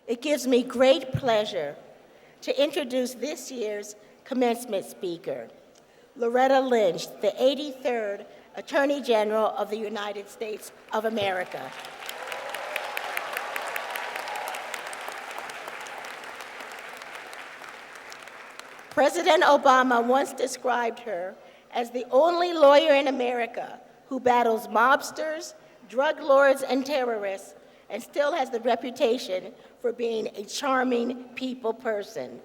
It gives me great pleasure to introduce this year's commencement speaker, Loretta Lynch, the 83rd Attorney General of the United States of America. President Obama once described her as the only lawyer in America who battles mobsters, drug lords, and terrorists, and still has the reputation for being a charming people person.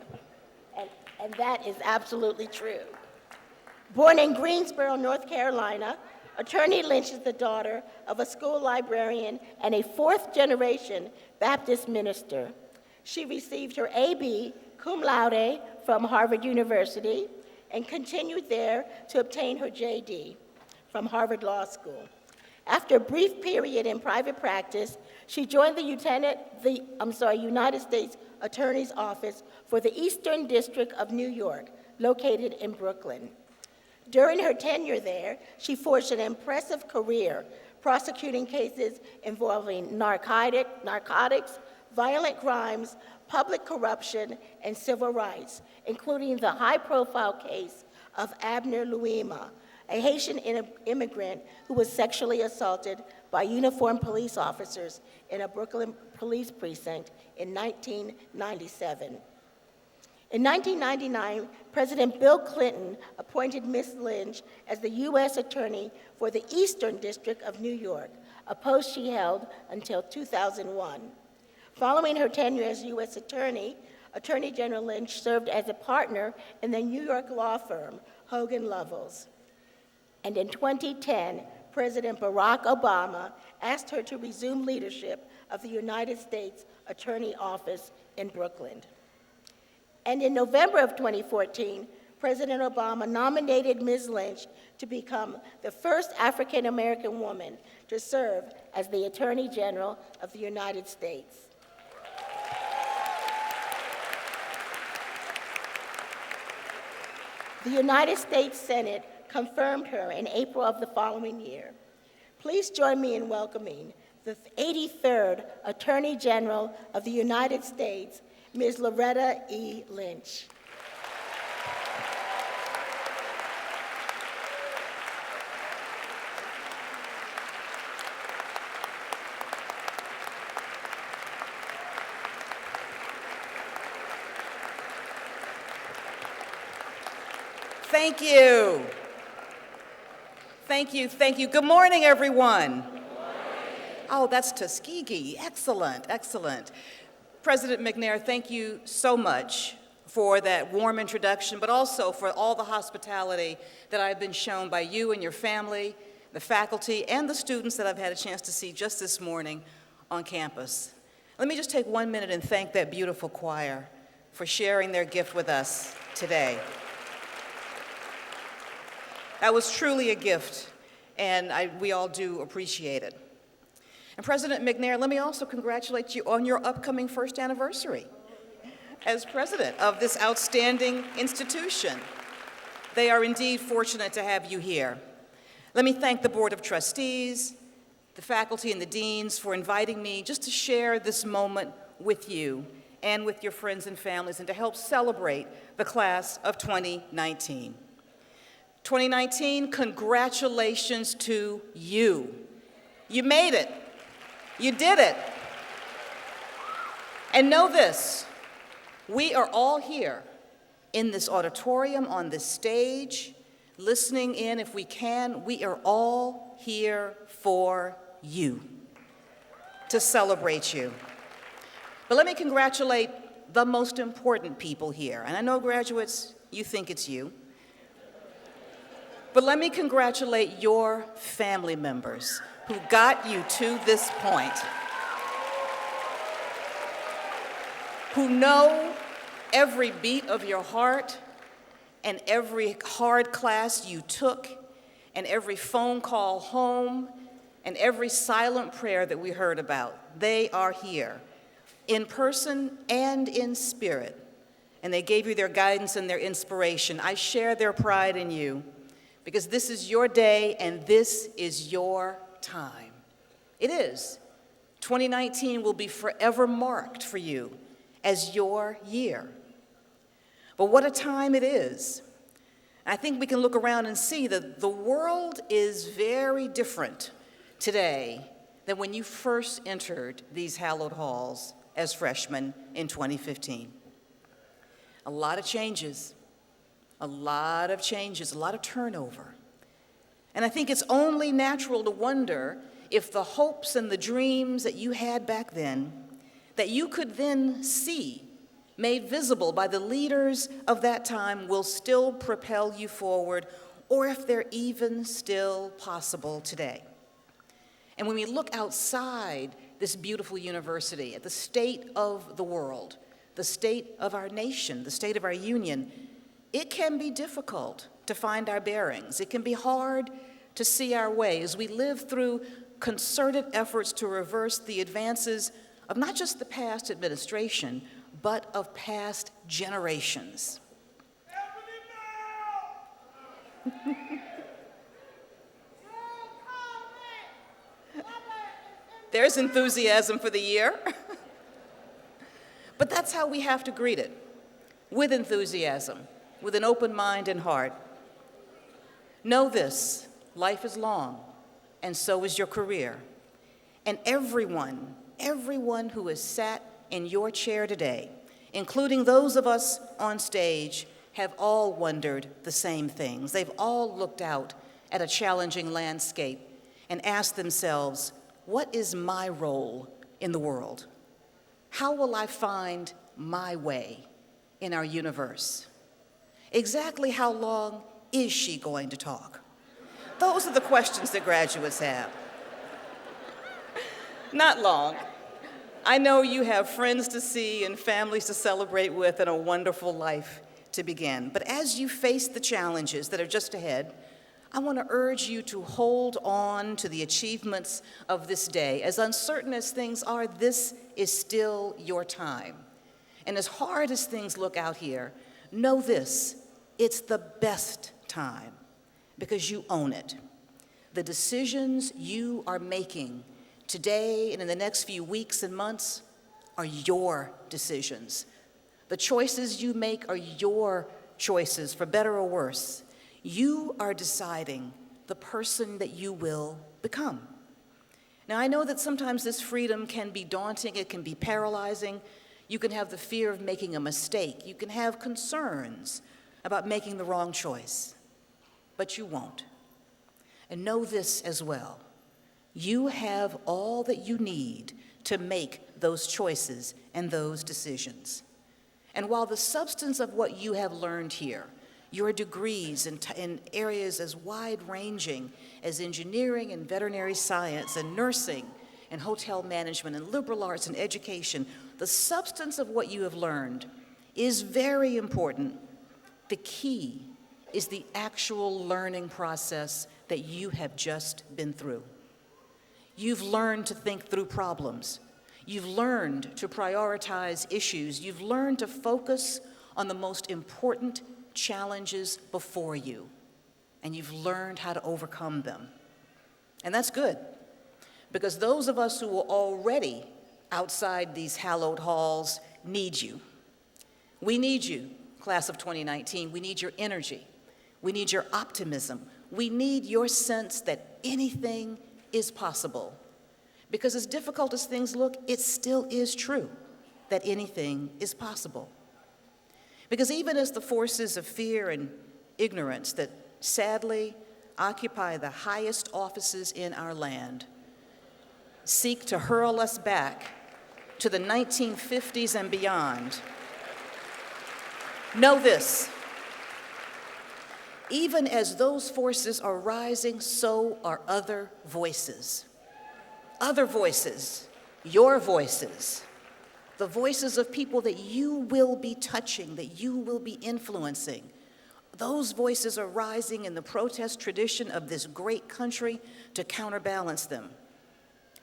And that is absolutely true. Born in Greensboro, North Carolina, Attorney Lynch is the daughter of a school librarian and a fourth-generation Baptist minister. She received her A.B. cum laude from Harvard University and continued there to obtain her J.D. from Harvard Law School. After a brief period in private practice, she joined the United States Attorney's Office for the Eastern District of New York, located in Brooklyn. During her tenure there, she forged an impressive career prosecuting cases involving narcotics, violent crimes, public corruption, and civil rights, including the high-profile case of Abner Louima, a Haitian immigrant who was sexually assaulted by uniformed police officers in a Brooklyn police precinct in 1997. In 1999, President Bill Clinton appointed Ms. Lynch as the U.S. Attorney for the Eastern District of New York, a post she held until 2001. Following her tenure as U.S. Attorney, Attorney General Lynch served as a partner in the New York law firm Hogan Lovells. And in 2010, President Barack Obama asked her to resume leadership of the United States Attorney Office in Brooklyn. And in November of 2014, President Obama nominated Ms. Lynch to become the first African-American woman to serve as the Attorney General of the United States. The United States Senate confirmed her in April of the following year. Please join me in welcoming the 83rd Attorney General of the United States, Ms. Loretta E. Lynch. Thank you. Thank you, thank you. Good morning, everyone. Good morning. Oh, that's Tuskegee. Excellent, excellent. President McNair, thank you so much for that warm introduction, but also for all the hospitality that I've been shown by you and your family, the faculty, and the students that I've had a chance to see just this morning on campus. Let me just take 1 minute and thank that beautiful choir for sharing their gift with us today. That was truly a gift, and we all do appreciate it. And President McNair, let me also congratulate you on your upcoming first anniversary as president of this outstanding institution. They are indeed fortunate to have you here. Let me thank the Board of Trustees, the faculty and the deans for inviting me just to share this moment with you and with your friends and families and to help celebrate the class of 2019. 2019, congratulations to you. You made it. You did it. And know this, we are all here in this auditorium, on this stage, listening in if we can. We are all here for you, to celebrate you. But let me congratulate the most important people here. And I know, graduates, you think it's you. But let me congratulate your family members who got you to this point, who know every beat of your heart and every hard class you took and every phone call home and every silent prayer that we heard about. They are here in person and in spirit, and they gave you their guidance and their inspiration. I share their pride in you, because this is your day and this is your time. It is. 2019 will be forever marked for you as your year. But what a time it is. I think we can look around and see that the world is very different today than when you first entered these hallowed halls as freshmen in 2015. A lot of changes, a lot of turnover. And I think it's only natural to wonder if the hopes and the dreams that you had back then, that you could then see made visible by the leaders of that time, will still propel you forward, or if they're even still possible today. And when we look outside this beautiful university at the state of the world, the state of our nation, the state of our union, it can be difficult to find our bearings. It can be hard to see our way as we live through concerted efforts to reverse the advances of not just the past administration, but of past generations. There's enthusiasm for the year. But that's how we have to greet it, with enthusiasm, with an open mind and heart. Know this, life is long, and so is your career. And everyone who has sat in your chair today, including those of us on stage, have all wondered the same things. They've all looked out at a challenging landscape and asked themselves, what is my role in the world? How will I find my way in our universe? Exactly how long is she going to talk? Those are the questions that graduates have. Not long. I know you have friends to see and families to celebrate with and a wonderful life to begin. But as you face the challenges that are just ahead, I want to urge you to hold on to the achievements of this day. As uncertain as things are, this is still your time. And as hard as things look out here, know this, it's the best time because you own it. The decisions you are making today and in the next few weeks and months are your decisions. The choices you make are your choices, for better or worse. You are deciding the person that you will become. Now, I know that sometimes this freedom can be daunting, it can be paralyzing. You can have the fear of making a mistake. You can have concerns about making the wrong choice, but you won't. And know this as well. You have all that you need to make those choices and those decisions. And while the substance of what you have learned here, your degrees in areas as wide-ranging as engineering and veterinary science and nursing and hotel management and liberal arts and education, the substance of what you have learned is very important. The key is the actual learning process that you have just been through. You've learned to think through problems. You've learned to prioritize issues. You've learned to focus on the most important challenges before you. And you've learned how to overcome them. And that's good, because those of us who are already outside these hallowed halls need you. We need you, class of 2019. We need your energy. We need your optimism. We need your sense that anything is possible. Because as difficult as things look, it still is true that anything is possible. Because even as the forces of fear and ignorance that sadly occupy the highest offices in our land seek to hurl us back to the 1950s and beyond, know this, even as those forces are rising, so are other voices. Other voices, your voices, the voices of people that you will be touching, that you will be influencing. Those voices are rising in the protest tradition of this great country to counterbalance them.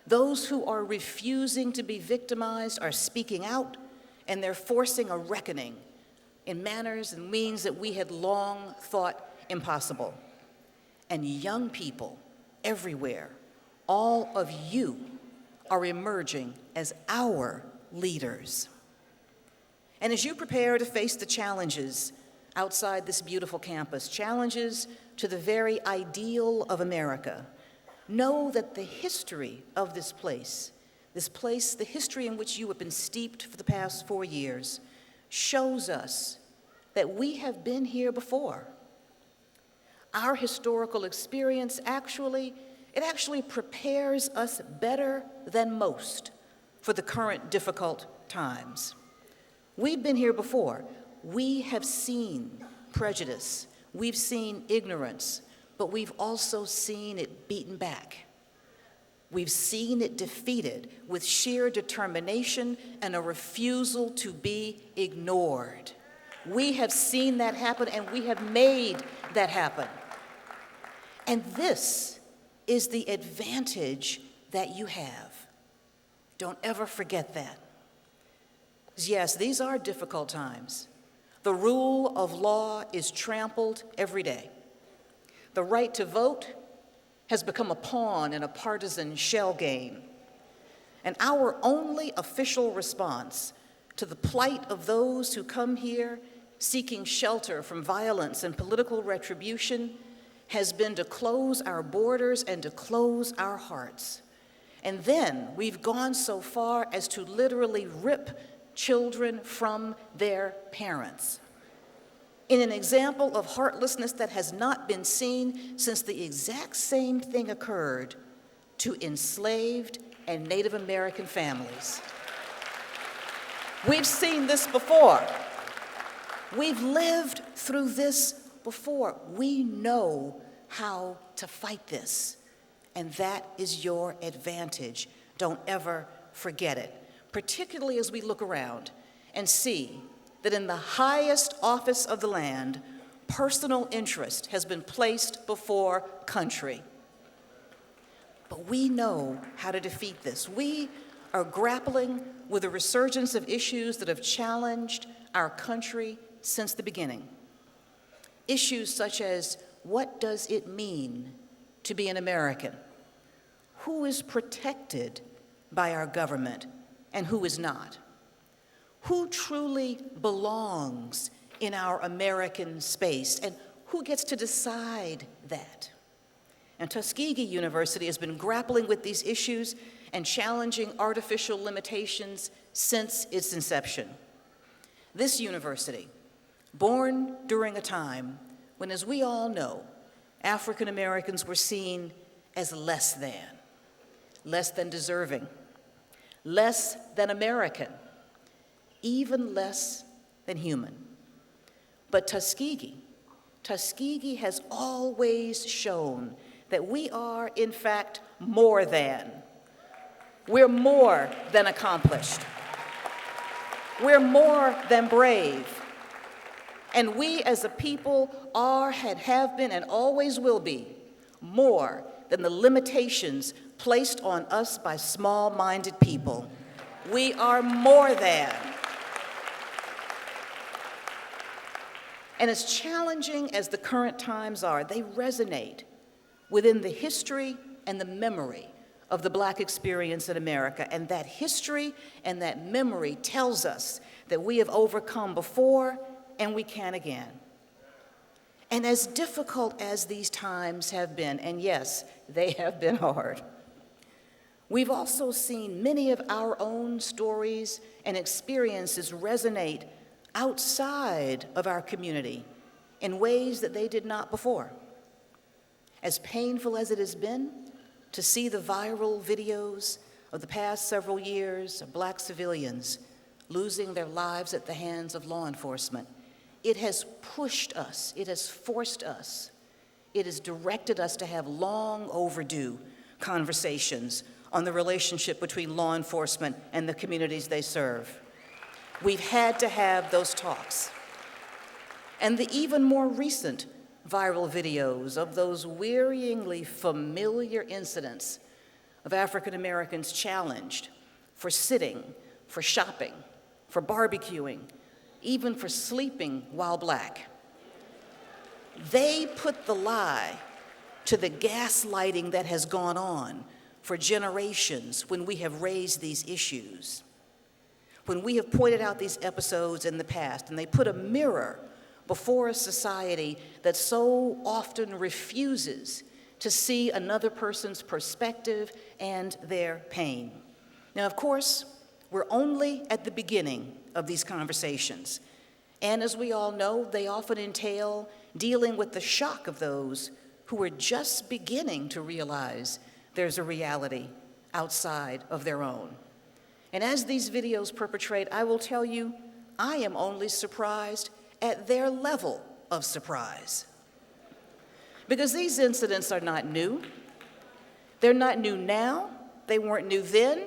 Those who are refusing to be victimized are speaking out, and they're forcing a reckoning in manners and means that we had long thought impossible. And young people everywhere, all of you are emerging as our leaders. And as you prepare to face the challenges outside this beautiful campus, challenges to the very ideal of America, know that the history of this place, the history in which you have been steeped for the past 4 years, shows us that we have been here before. Our historical experience actually prepares us better than most for the current difficult times. We've been here before. We have seen prejudice. We've seen ignorance, but we've also seen it beaten back. We've seen it defeated with sheer determination and a refusal to be ignored. We have seen that happen, and we have made that happen. And this is the advantage that you have. Don't ever forget that. Yes, these are difficult times. The rule of law is trampled every day. The right to vote has become a pawn in a partisan shell game. And our only official response to the plight of those who come here seeking shelter from violence and political retribution has been to close our borders and to close our hearts. And then we've gone so far as to literally rip children from their parents, in an example of heartlessness that has not been seen since the exact same thing occurred to enslaved and Native American families. We've seen this before. We've lived through this before. We know how to fight this, and that is your advantage. Don't ever forget it, particularly as we look around and see that in the highest office of the land, personal interest has been placed before country. But we know how to defeat this. We are grappling with a resurgence of issues that have challenged our country since the beginning. Issues such as, what does it mean to be an American? Who is protected by our government and who is not? Who truly belongs in our American space, and who gets to decide that? And Tuskegee University has been grappling with these issues and challenging artificial limitations since its inception. This university, born during a time when, as we all know, African Americans were seen as less than deserving, less than American, even less than human. But Tuskegee has always shown that we are, in fact, more than. We're more than accomplished. We're more than brave. And we as a people are, have been, and always will be more than the limitations placed on us by small-minded people. We are more than. And as challenging as the current times are, they resonate within the history and the memory of the Black experience in America. And that history and that memory tells us that we have overcome before and we can again. And as difficult as these times have been, and yes, they have been hard, we've also seen many of our own stories and experiences resonate outside of our community in ways that they did not before. As painful as it has been to see the viral videos of the past several years of Black civilians losing their lives at the hands of law enforcement, it has pushed us, it has forced us, it has directed us to have long overdue conversations on the relationship between law enforcement and the communities they serve. We've had to have those talks. And the even more recent viral videos of those wearyingly familiar incidents of African Americans challenged for sitting, for shopping, for barbecuing, even for sleeping while Black. They put the lie to the gaslighting that has gone on for generations when we have raised these issues, when we have pointed out these episodes in the past, and they put a mirror before a society that so often refuses to see another person's perspective and their pain. Now, of course, we're only at the beginning of these conversations. And as we all know, they often entail dealing with the shock of those who are just beginning to realize there's a reality outside of their own. And as these videos perpetrate, I will tell you, I am only surprised at their level of surprise. Because these incidents are not new. They're not new now, they weren't new then,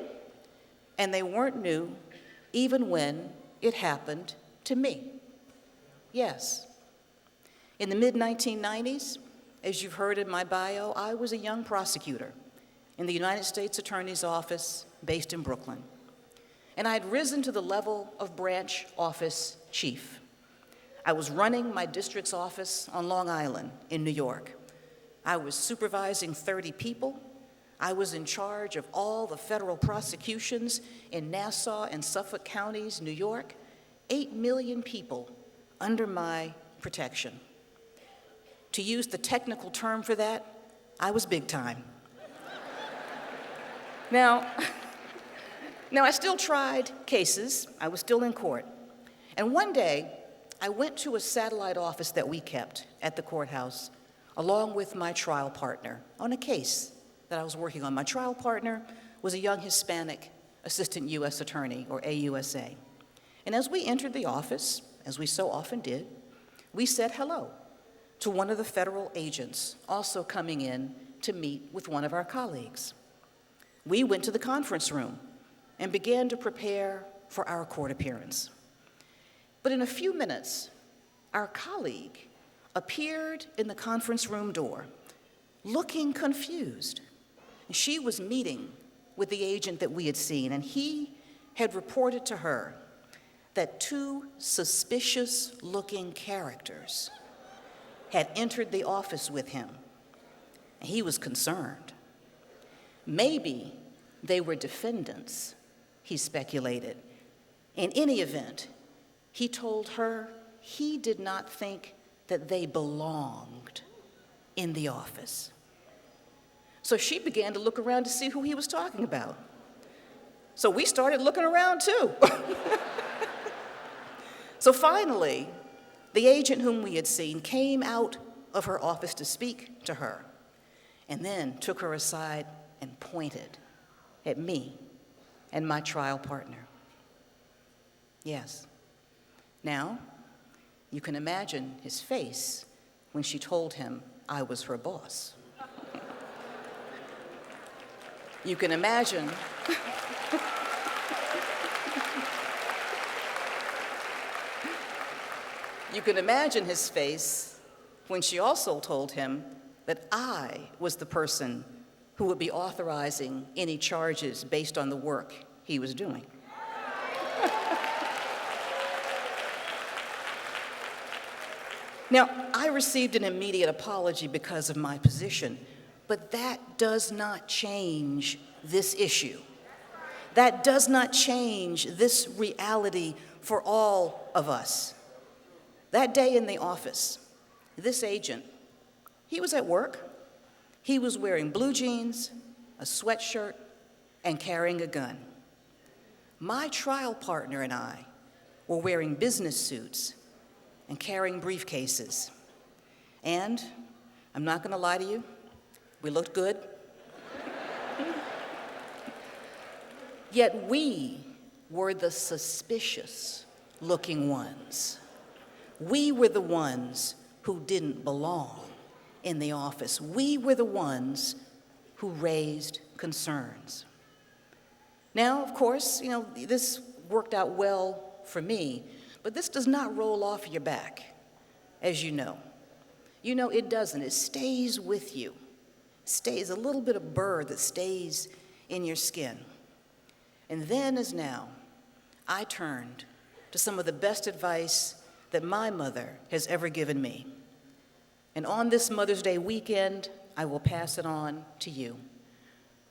and they weren't new even when it happened to me. Yes. In the mid-1990s, as you've heard in my bio, I was a young prosecutor in the United States Attorney's Office based in Brooklyn. And I had risen to the level of branch office chief. I was running my district's office on Long Island in New York. I was supervising 30 people. I was in charge of all the federal prosecutions in Nassau and Suffolk counties, New York. 8 million people under my protection. To use the technical term for that, I was big time. Now, I still tried cases. I was still in court. And one day, I went to a satellite office that we kept at the courthouse, along with my trial partner, on a case that I was working on. My trial partner was a young Hispanic assistant U.S. attorney, or AUSA. And as we entered the office, as we so often did, we said hello to one of the federal agents also coming in to meet with one of our colleagues. We went to the conference room and began to prepare for our court appearance. But in a few minutes, our colleague appeared in the conference room door, looking confused. She was meeting with the agent that we had seen, and he had reported to her that 2 suspicious-looking characters had entered the office with him. He was concerned. Maybe they were defendants, he speculated. In any event, he told her he did not think that they belonged in the office. So she began to look around to see who he was talking about. So we started looking around too. So finally, the agent whom we had seen came out of her office to speak to her, and then took her aside and pointed at me and my trial partner. Yes. Now, you can imagine his face when she told him I was her boss. You can imagine his face when she also told him that I was the person who would be authorizing any charges based on the work he was doing. Now, I received an immediate apology because of my position, but that does not change this issue. That does not change this reality for all of us. That day in the office, this agent, he was at work. He was wearing blue jeans, a sweatshirt, and carrying a gun. My trial partner and I were wearing business suits and carrying briefcases. And I'm not going to lie to you, we looked good. Yet we were the suspicious-looking ones. We were the ones who didn't belong in the office. We were the ones who raised concerns. Now, of course, this worked out well for me, but this does not roll off your back, as you know. It doesn't. It stays with you. Stays a little bit of burr that stays in your skin. And then as now, I turned to some of the best advice that my mother has ever given me. And on this Mother's Day weekend, I will pass it on to you.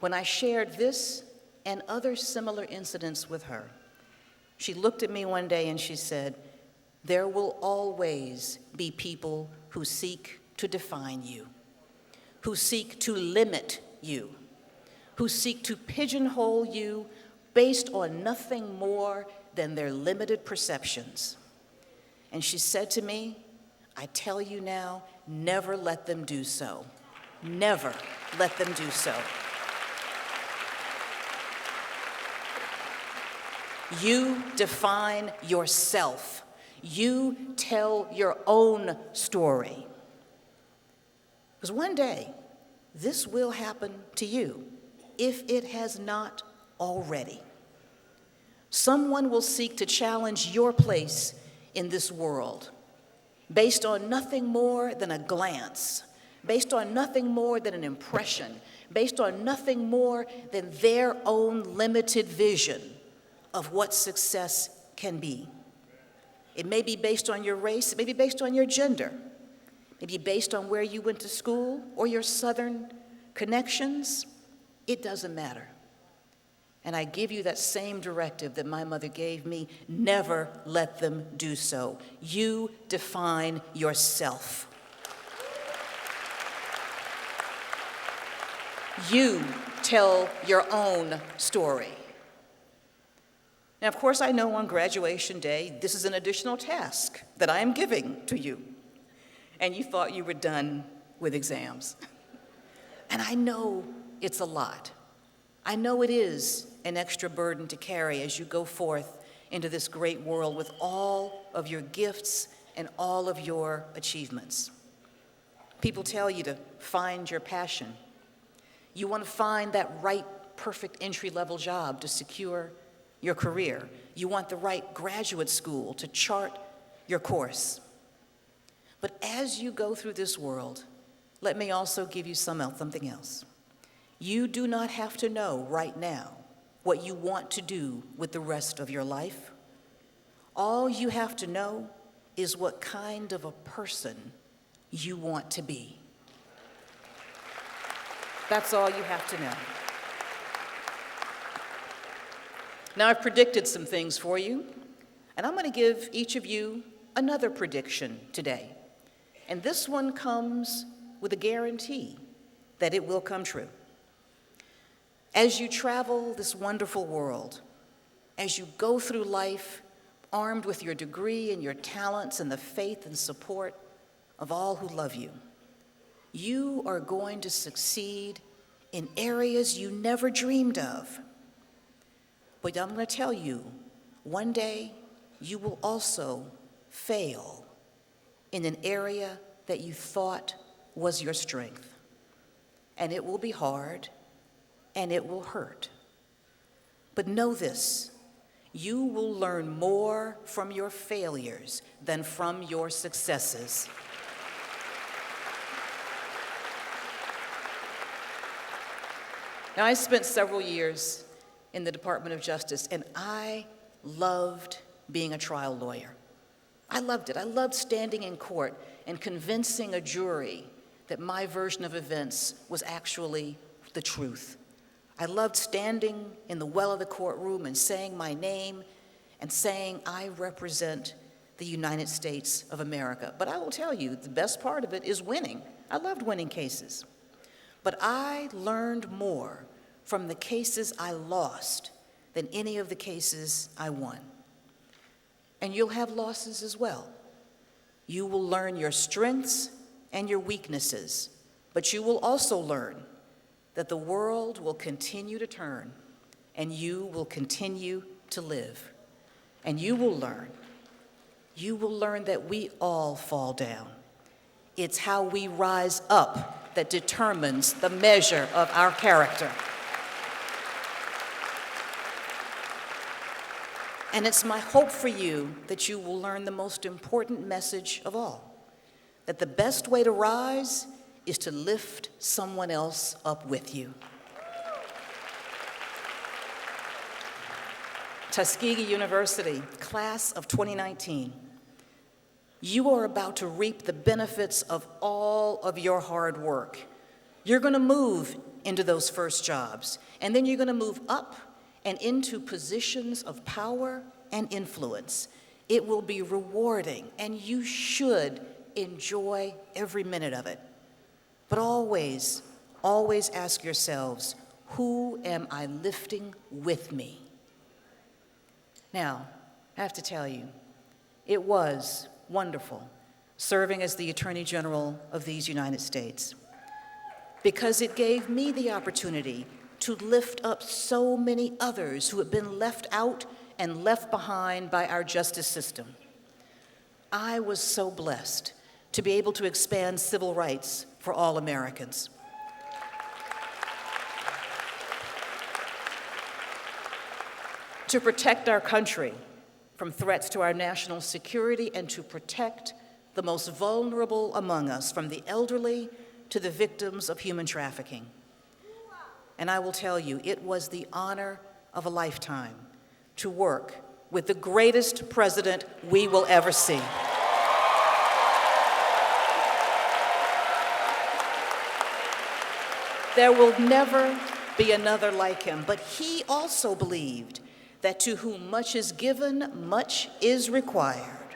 When I shared this and other similar incidents with her, she looked at me one day and she said, "There will always be people who seek to define you, who seek to limit you, who seek to pigeonhole you based on nothing more than their limited perceptions." And she said to me, "I tell you now, never let them do so. Never let them do so. You define yourself. You tell your own story. Because one day, this will happen to you, if it has not already. Someone will seek to challenge your place in this world based on nothing more than a glance, based on nothing more than an impression, based on nothing more than their own limited vision of what success can be. It may be based on your race, it may be based on your gender, maybe based on where you went to school or your Southern connections. It doesn't matter. And I give you that same directive that my mother gave me: never let them do so. You define yourself. You tell your own story. Now, of course, I know on graduation day, this is an additional task that I am giving to you. And you thought you were done with exams. And I know it's a lot. I know it is an extra burden to carry as you go forth into this great world with all of your gifts and all of your achievements. People tell you to find your passion. You want to find that right, perfect entry-level job to secure your career. You want the right graduate school to chart your course. But as you go through this world, let me also give you something else. You do not have to know right now what you want to do with the rest of your life. All you have to know is what kind of a person you want to be. That's all you have to know. Now, I've predicted some things for you, and I'm going to give each of you another prediction today. And this one comes with a guarantee that it will come true. As you travel this wonderful world, as you go through life armed with your degree and your talents and the faith and support of all who love you, you are going to succeed in areas you never dreamed of. But I'm going to tell you, one day you will also fail in an area that you thought was your strength. And it will be hard, and it will hurt. But know this: you will learn more from your failures than from your successes. Now, I spent several years in the Department of Justice, and I loved being a trial lawyer. I loved it. I loved standing in court and convincing a jury that my version of events was actually the truth. I loved standing in the well of the courtroom and saying my name and saying I represent the United States of America. But I will tell you, the best part of it is winning. I loved winning cases. But I learned more from the cases I lost than any of the cases I won. And you'll have losses as well. You will learn your strengths and your weaknesses, but you will also learn that the world will continue to turn and you will continue to live. And you will learn that we all fall down. It's how we rise up that determines the measure of our character. And it's my hope for you that you will learn the most important message of all, that the best way to rise is to lift someone else up with you. Tuskegee University, class of 2019, you are about to reap the benefits of all of your hard work. You're going to move into those first jobs. And then you're going to move up and into positions of power and influence. It will be rewarding, and you should enjoy every minute of it. But always, always ask yourselves, who am I lifting with me? Now, I have to tell you, it was wonderful serving as the Attorney General of these United States, because it gave me the opportunity to lift up so many others who have been left out and left behind by our justice system. I was so blessed to be able to expand civil rights for all Americans. To protect our country from threats to our national security, and to protect the most vulnerable among us, from the elderly to the victims of human trafficking. And I will tell you, it was the honor of a lifetime to work with the greatest president we will ever see. There will never be another like him, but he also believed that to whom much is given, much is required,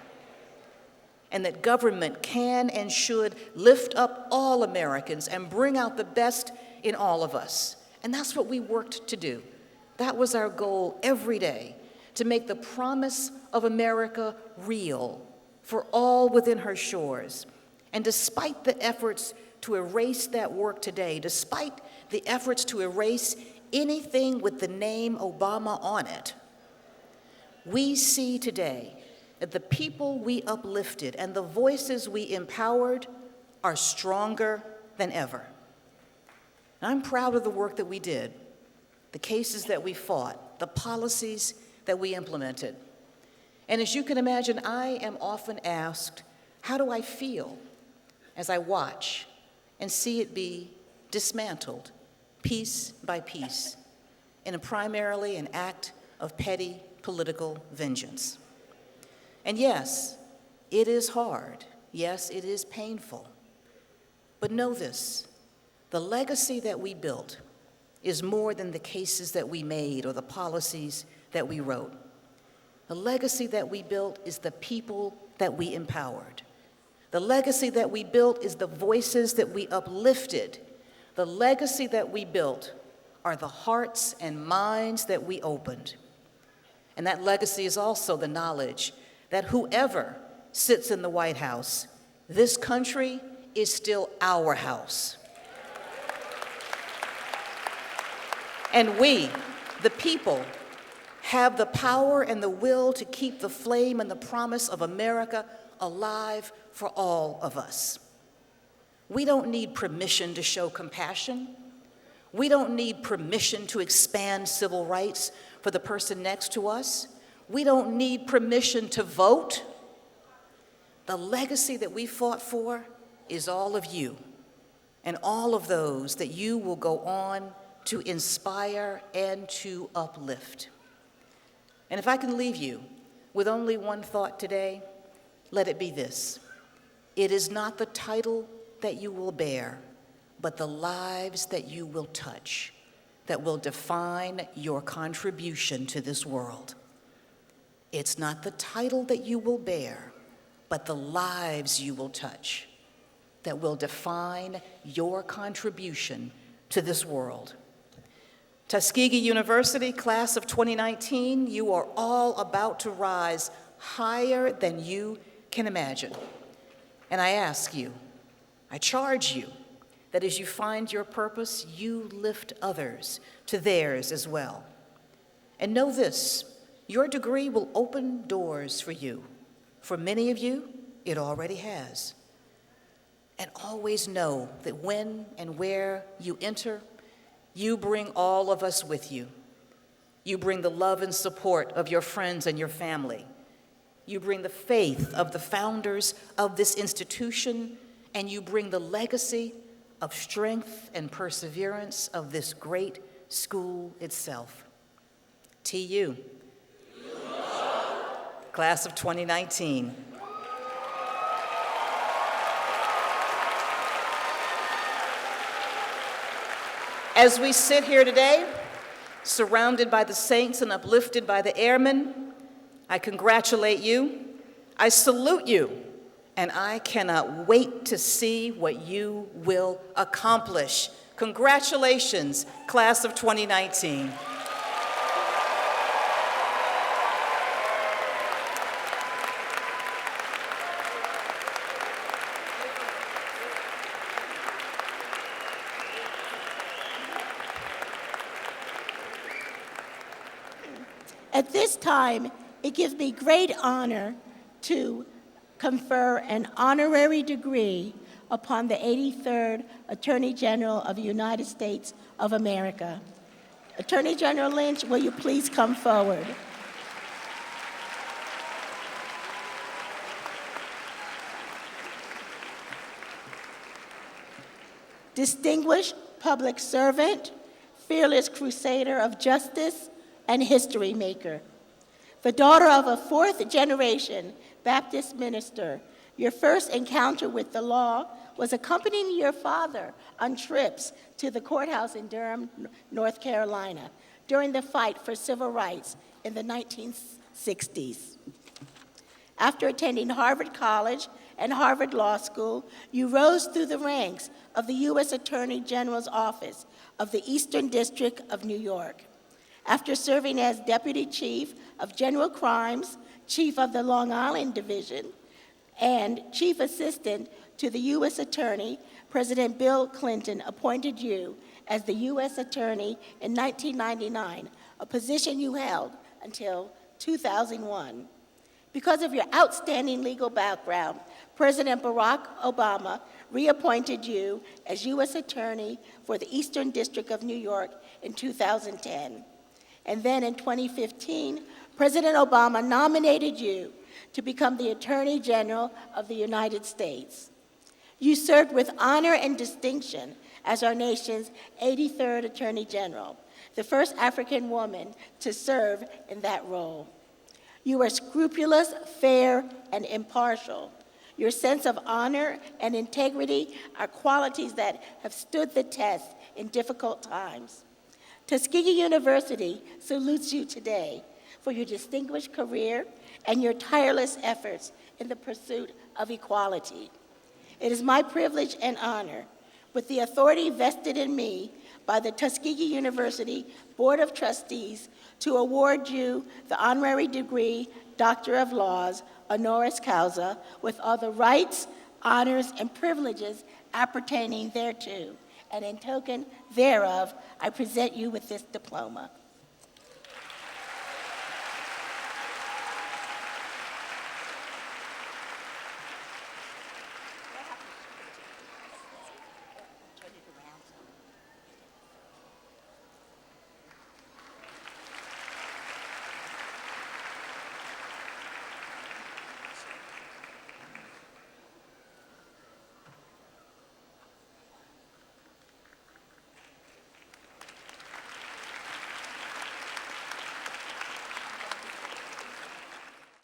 and that government can and should lift up all Americans and bring out the best in all of us. And that's what we worked to do. That was our goal every day, to make the promise of America real for all within her shores. And despite the efforts to erase that work today, despite the efforts to erase anything with the name Obama on it, we see today that the people we uplifted and the voices we empowered are stronger than ever. And I'm proud of the work that we did, the cases that we fought, the policies that we implemented. And as you can imagine, I am often asked, how do I feel as I watch and see it be dismantled piece by piece in primarily an act of petty political vengeance? And yes, it is hard. Yes, it is painful. But know this, the legacy that we built is more than the cases that we made or the policies that we wrote. The legacy that we built is the people that we empowered. The legacy that we built is the voices that we uplifted. The legacy that we built are the hearts and minds that we opened. And that legacy is also the knowledge that whoever sits in the White House, this country is still our house. And we, the people, have the power and the will to keep the flame and the promise of America alive for all of us. We don't need permission to show compassion. We don't need permission to expand civil rights for the person next to us. We don't need permission to vote. The legacy that we fought for is all of you and all of those that you will go on to inspire and to uplift. And if I can leave you with only one thought today, let it be this. It is not the title that you will bear, but the lives that you will touch that will define your contribution to this world. It's not the title that you will bear, but the lives you will touch that will define your contribution to this world. Tuskegee University, class of 2019, you are all about to rise higher than you can imagine. And I ask you, I charge you, that as you find your purpose, you lift others to theirs as well. And know this, your degree will open doors for you. For many of you, it already has. And always know that when and where you enter, you bring all of us with you. You bring the love and support of your friends and your family. You bring the faith of the founders of this institution, and you bring the legacy of strength and perseverance of this great school itself. TU, class of 2019. As we sit here today, surrounded by the saints and uplifted by the airmen, I congratulate you, I salute you, and I cannot wait to see what you will accomplish. Congratulations, class of 2019. At this time, it gives me great honor to confer an honorary degree upon the 83rd Attorney General of the United States of America. Attorney General Lynch, will you please come forward? Distinguished public servant, fearless crusader of justice, and history maker. The daughter of a fourth-generation Baptist minister, your first encounter with the law was accompanying your father on trips to the courthouse in Durham, North Carolina, during the fight for civil rights in the 1960s. After attending Harvard College and Harvard Law School, you rose through the ranks of the U.S. Attorney General's Office of the Eastern District of New York. After serving as Deputy Chief of General Crimes, Chief of the Long Island Division, and Chief Assistant to the U.S. Attorney, President Bill Clinton appointed you as the U.S. Attorney in 1999, a position you held until 2001. Because of your outstanding legal background, President Barack Obama reappointed you as U.S. Attorney for the Eastern District of New York in 2010. And then in 2015, President Obama nominated you to become the Attorney General of the United States. You served with honor and distinction as our nation's 83rd Attorney General, the first African woman to serve in that role. You are scrupulous, fair, and impartial. Your sense of honor and integrity are qualities that have stood the test in difficult times. Tuskegee University salutes you today for your distinguished career and your tireless efforts in the pursuit of equality. It is my privilege and honor, with the authority vested in me by the Tuskegee University Board of Trustees, to award you the honorary degree Doctor of Laws, honoris causa, with all the rights, honors, and privileges appertaining thereto. And in token thereof, I present you with this diploma.